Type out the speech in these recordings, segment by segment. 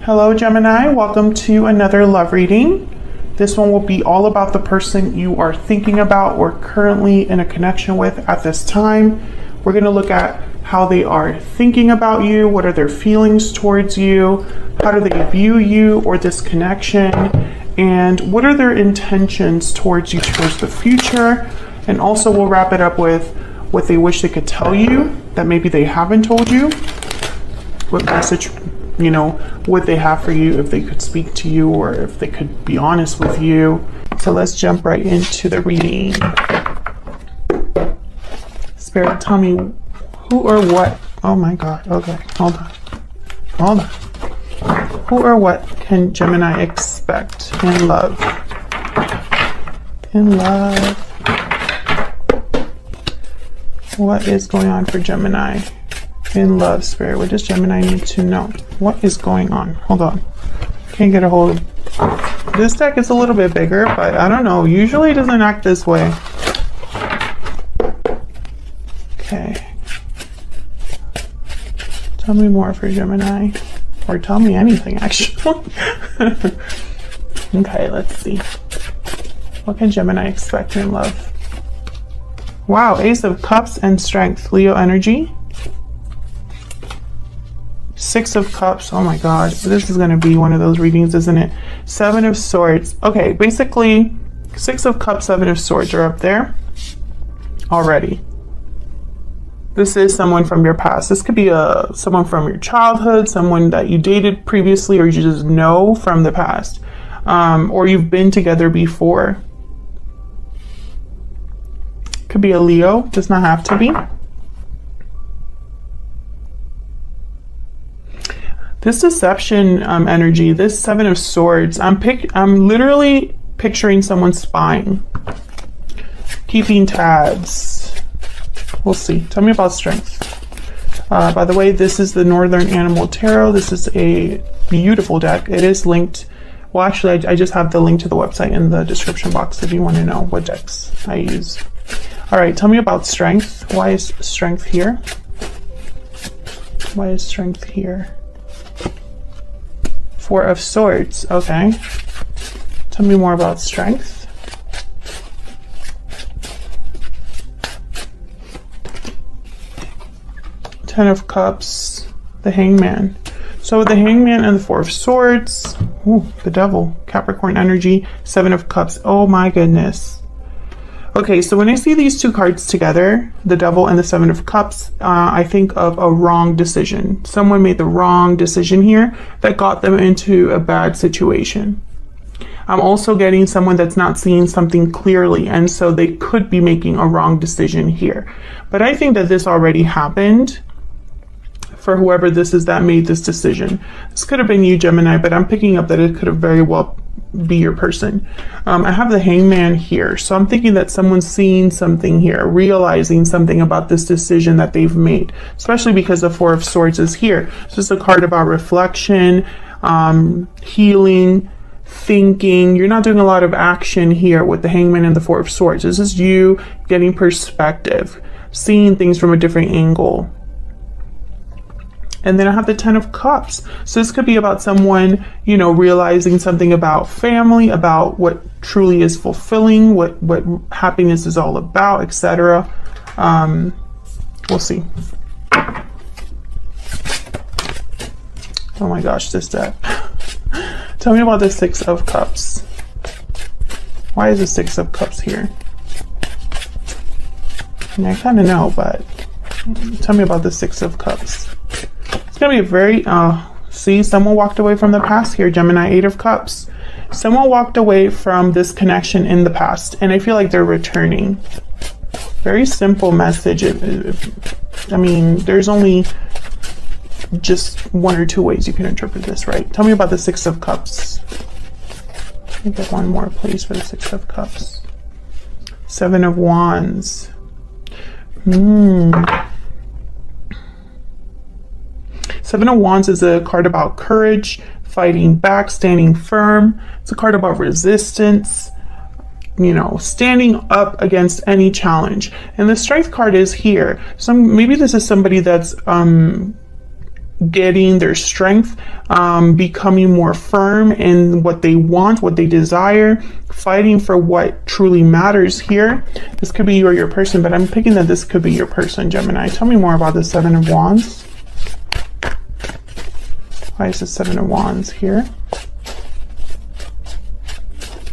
Hello Gemini, welcome to another love reading. This one will be all about the person you are thinking about or currently in a connection with at this time. We're going to look at how they are thinking about you, what are their feelings towards you, how do they view you or this connection, and what are their intentions towards you towards the future. And also we'll wrap it up with what they wish they could tell you that maybe they haven't told you, what message, what they have for you, if they could speak to you or if they could be honest with you. So let's jump right into the reading. Spirit, tell me who or what. Oh my God. Okay, hold on. Who or what can Gemini expect in love? In love. What is going on for Gemini? In love, Spirit, what does Gemini need to know? What is going on? Hold on. Can't get a hold of this deck. Is a little bit bigger, but I don't know. Usually it doesn't act this way. Okay. Tell me more for Gemini. Or tell me anything, actually. Okay, let's see. What can Gemini expect in love? Wow, Ace of Cups and Strength. Leo energy. Six of Cups. Oh my God. This is going to be one of those readings, isn't it? Seven of Swords. Okay, basically, Six of Cups, Seven of Swords are up there already. This is someone from your past. This could be someone from your childhood, someone that you dated previously or you just know from the past, or you've been together before. Could be a Leo, does not have to be. This deception energy, this Seven of Swords, I'm literally picturing someone spying, keeping tabs. We'll see. Tell me about Strength. By the way, this is the Northern Animal Tarot. This is a beautiful deck. It is linked. Well, actually, I just have the link to the website in the description box if you want to know what decks I use. All right, tell me about Strength. Why is Strength here? Why is Strength here? Four of Swords. Okay. Tell me more about Strength. Ten of Cups. The Hangman. So the Hangman and the Four of Swords. Ooh, the Devil. Capricorn energy. Seven of Cups. Oh my goodness. Okay, so when I see these two cards together, the Devil and the Seven of Cups, I think of a wrong decision. Someone made the wrong decision here that got them into a bad situation. I'm also getting someone that's not seeing something clearly, and so they could be making a wrong decision here. But I think that this already happened for whoever this is that made this decision. This could have been you, Gemini, but I'm picking up that it could have very well be your person. I have the Hangman here, so I'm thinking that someone's seeing something here, realizing something about this decision that they've made, especially because the Four of Swords is here. So it's a card about reflection, healing, thinking. You're not doing a lot of action here with the Hangman and the Four of Swords. This is you getting perspective, seeing things from a different angle. And then I have the Ten of Cups. So this could be about someone, realizing something about family, about what truly is fulfilling, what happiness is all about, etc. We'll see. Oh my gosh, this deck. Tell me about the Six of Cups. Why is the Six of Cups here? I kind of know, but tell me about the Six of Cups. It's going to be a very, see, someone walked away from the past here, Gemini. Eight of Cups. Someone walked away from this connection in the past, and I feel like they're returning. Very simple message. I mean, there's only just one or two ways you can interpret this, right? Tell me about the Six of Cups. Let me get one more, please, for the Six of Cups. Seven of Wands. Seven of Wands is a card about courage, fighting back, standing firm. It's a card about resistance, standing up against any challenge. And the Strength card is here. So maybe this is somebody that's getting their strength, becoming more firm in what they want, what they desire, fighting for what truly matters here. This could be you or your person, but I'm picking that this could be your person, Gemini. Tell me more about the Seven of Wands. Why is the Seven of Wands here?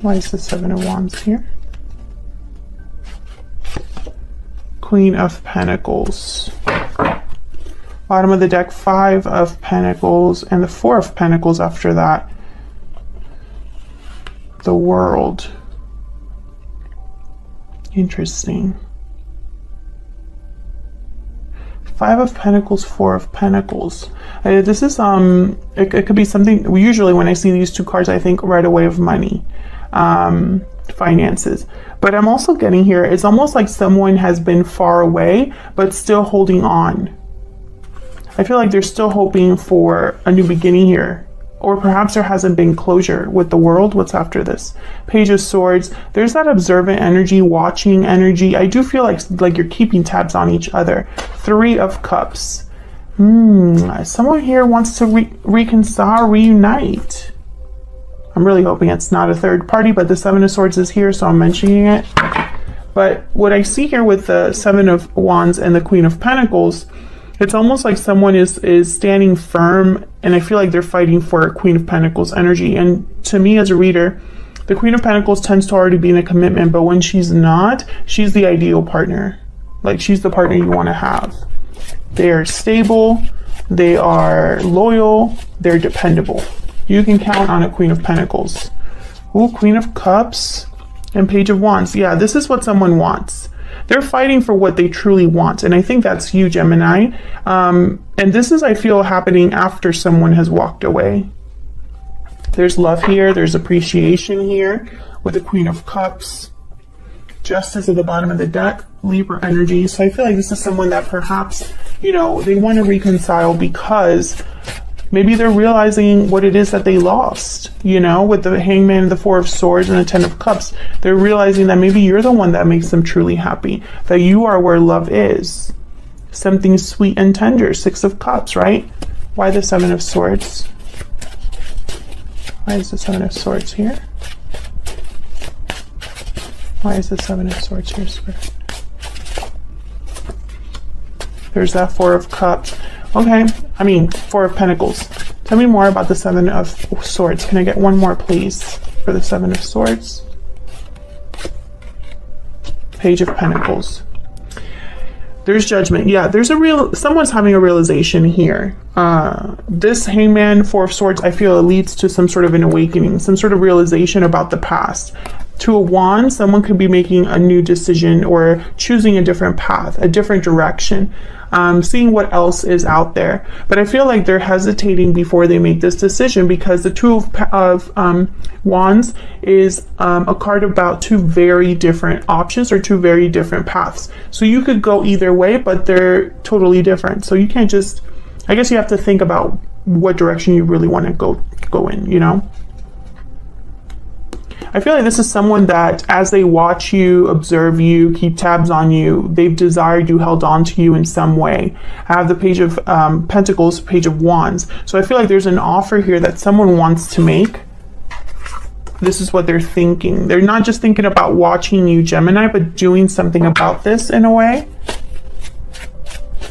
Why is the Seven of Wands here? Queen of Pentacles. Bottom of the deck, Five of Pentacles, and the Four of Pentacles after that. The World. Interesting. Five of Pentacles, Four of Pentacles. This is, it could be something, usually when I see these two cards, I think right away of money, finances. But I'm also getting here, it's almost like someone has been far away, but still holding on. I feel like they're still hoping for a new beginning here. Or perhaps there hasn't been closure with the World. What's after this? Page of Swords. There's that observant energy, watching energy. I do feel like you're keeping tabs on each other. Three of Cups. Someone here wants to reconcile, reunite. I'm really hoping it's not a third party, but the Seven of Swords is here, so I'm mentioning it. But what I see here with the Seven of Wands and the Queen of Pentacles, it's almost like someone is standing firm, and I feel like they're fighting for Queen of Pentacles energy. And to me as a reader, the Queen of Pentacles tends to already be in a commitment, but when she's not, she's the ideal partner. Like, she's the partner you want to have. They are stable, they are loyal, they're dependable. You can count on a Queen of Pentacles. Ooh, Queen of Cups and Page of Wands. Yeah, this is what someone wants. They're fighting for what they truly want. And I think that's you, Gemini. And this is, I feel, happening after someone has walked away. There's love here. There's appreciation here with the Queen of Cups. Justice at the bottom of the deck. Libra energy. So I feel like this is someone that perhaps, you know, they want to reconcile because maybe they're realizing what it is that they lost, you know, with the Hangman and the Four of Swords and the Ten of Cups. They're realizing that maybe you're the one that makes them truly happy, that you are where love is. Something sweet and tender. Six of Cups, right? Why the Seven of Swords? Why is the Seven of Swords here? Why is the Seven of Swords here, Spirit? There's that Four of Cups. Okay, Four of Pentacles. Tell me more about the Seven of Swords. Can I get one more, please, for the Seven of Swords? Page of Pentacles. There's judgment. Yeah, there's someone's having a realization here. This Hangman, Four of Swords, I feel it leads to some sort of an awakening, some sort of realization about the past. Two of Wands, someone could be making a new decision or choosing a different path, a different direction. Seeing what else is out there. But I feel like they're hesitating before they make this decision because the Two of Wands is a card about two very different options or two very different paths. So you could go either way, but they're totally different. So you can't just, I guess you have to think about what direction you really want to go in, you know? I feel like this is someone that as they watch you, observe you, keep tabs on you, they've desired you, held on to you in some way. I have the Page of Pentacles, Page of Wands. So I feel like there's an offer here that someone wants to make. This is what they're thinking. They're not just thinking about watching you, Gemini, but doing something about this in a way.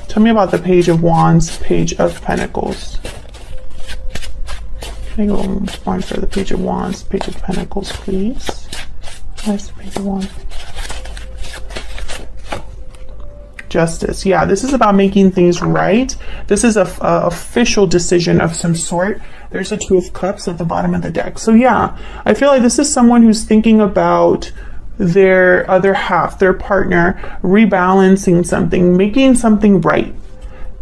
Tell me about the Page of Wands, Page of Pentacles. Can I go one for the Page of Wands, Page of Pentacles, please? Nice, Page of Wands. Justice. Yeah, this is about making things right. This is a official decision of some sort. There's a Two of Cups at the bottom of the deck. So yeah, I feel like this is someone who's thinking about their other half, their partner, rebalancing something, making something right.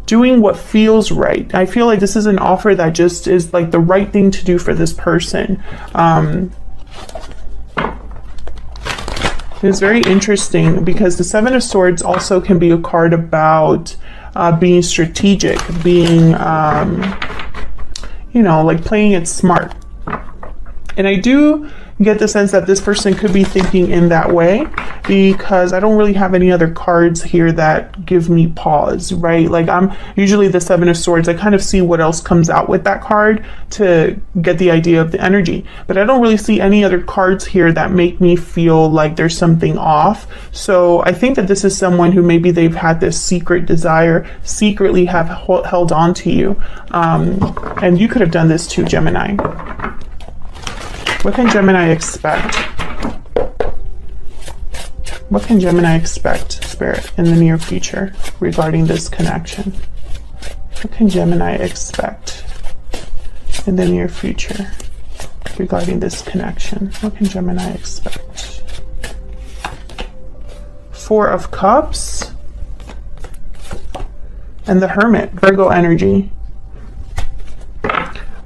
Doing what feels right. I feel like this is an offer that just is like the right thing to do for this person. It's very interesting because the Seven of Swords also can be a card about being strategic, being, you know, like playing it smart. And I do get the sense that this person could be thinking in that way, because I don't really have any other cards here that give me pause, right? Like, I'm usually the Seven of Swords. I kind of see what else comes out with that card to get the idea of the energy, but I don't really see any other cards here that make me feel like there's something off. So I think that this is someone who maybe they've had this secret desire, secretly have held on to you. And you could have done this too, Gemini. What can Gemini expect? What can Gemini expect, Spirit, in the near future regarding this connection? What can Gemini expect in the near future regarding this connection? What can Gemini expect? Four of Cups and the Hermit, Virgo energy.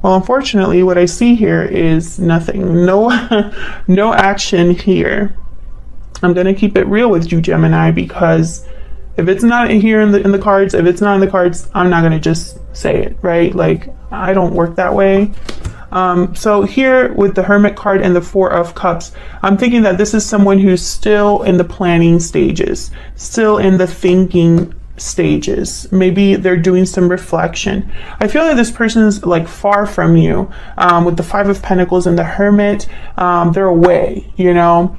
Well, unfortunately, what I see here is nothing. No action here. I'm going to keep it real with you, Gemini, because if it's not here in the cards, if it's not in the cards, I'm not going to just say it, right? Like, I don't work that way. So here with the Hermit card and the Four of Cups, I'm thinking that this is someone who's still in the planning stages, still in the thinking stages. Maybe they're doing some reflection. I feel like this person's like far from you. With the Five of Pentacles and the Hermit, they're away, you know.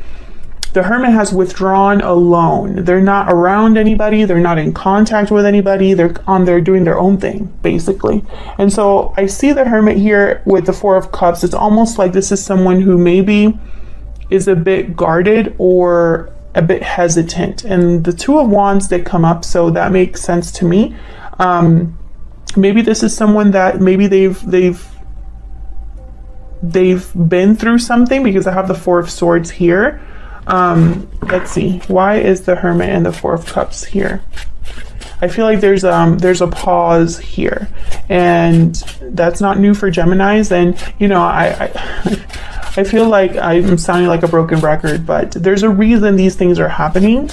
The Hermit has withdrawn alone. They're not around anybody. They're not in contact with anybody. They're doing their own thing, basically. And so I see the Hermit here with the Four of Cups. It's almost like this is someone who maybe is a bit guarded or a bit hesitant. And the Two of Wands did come up, so that makes sense to me. Maybe this is someone that maybe they've been through something, because I have the Four of Swords here. Let's see, why is the Hermit and the Four of Cups here? I feel like there's a pause here, and that's not new for Geminis. And you know, I feel like I'm sounding like a broken record, but there's a reason these things are happening,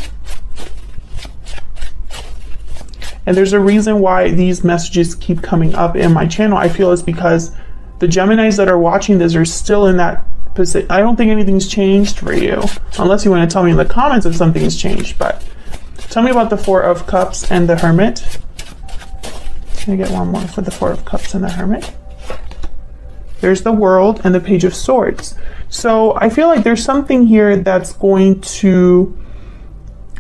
and there's a reason why these messages keep coming up in my channel. I feel it's because the Geminis that are watching this are still in that. I don't think anything's changed for you, unless you want to tell me in the comments if something has changed. But tell me about the Four of Cups and the Hermit. Can I get one more for the Four of Cups and the Hermit? There's the World and the Page of Swords. So I feel like there's something here that's going to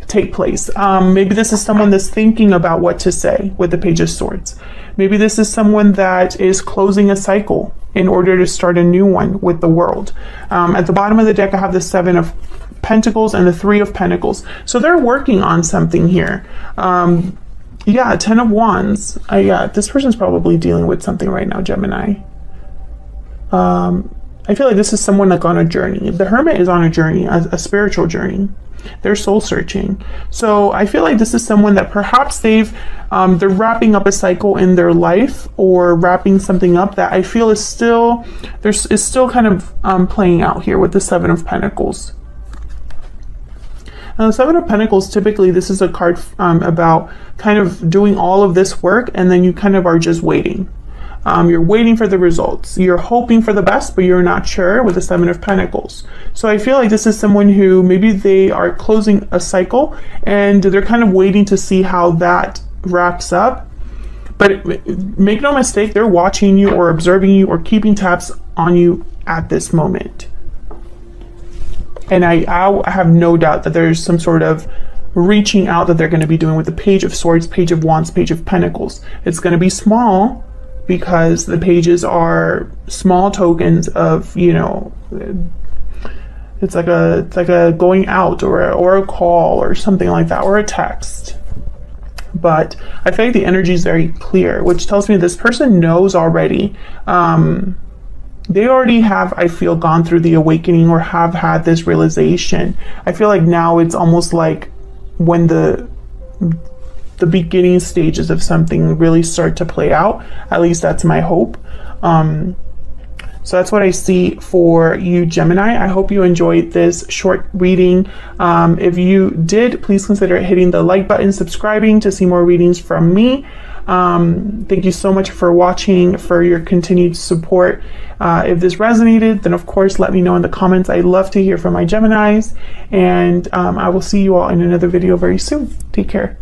take place. Maybe this is someone that's thinking about what to say with the Page of Swords. Maybe this is someone that is closing a cycle in order to start a new one with the World. At the bottom of the deck, I have the Seven of Pentacles and the Three of Pentacles. So they're working on something here. Yeah, Ten of Wands. Yeah, this person's probably dealing with something right now, Gemini. I feel like this is someone like on a journey. The Hermit is on a journey, a spiritual journey. They're soul searching. So I feel like this is someone that perhaps they're wrapping up a cycle in their life, or wrapping something up that I feel is still kind of playing out here with the Seven of Pentacles. Now, the Seven of Pentacles, typically this is a card about kind of doing all of this work, and then you kind of are just waiting. You're waiting for the results. You're hoping for the best, but you're not sure with the Seven of Pentacles. So I feel like this is someone who maybe they are closing a cycle, and they're kind of waiting to see how that wraps up. But make no mistake, they're watching you or observing you or keeping tabs on you at this moment. And I have no doubt that there's some sort of reaching out that they're going to be doing with the Page of Swords, Page of Wands, Page of Pentacles. It's going to be small, because the pages are small tokens of, you know, it's like a going out or a call or something like that, or a text. But I feel like the energy is very clear, which tells me this person knows already. They already have, I feel, gone through the awakening or have had this realization. I feel like now it's almost like when the beginning stages of something really start to play out. At least that's my hope. So that's what I see for you, Gemini. I hope you enjoyed this short reading. If you did, please consider hitting the like button, subscribing to see more readings from me. Thank you so much for watching, for your continued support. If this resonated, then of course let me know in the comments. I'd love to hear from my Geminis, and I will see you all in another video very soon. Take care.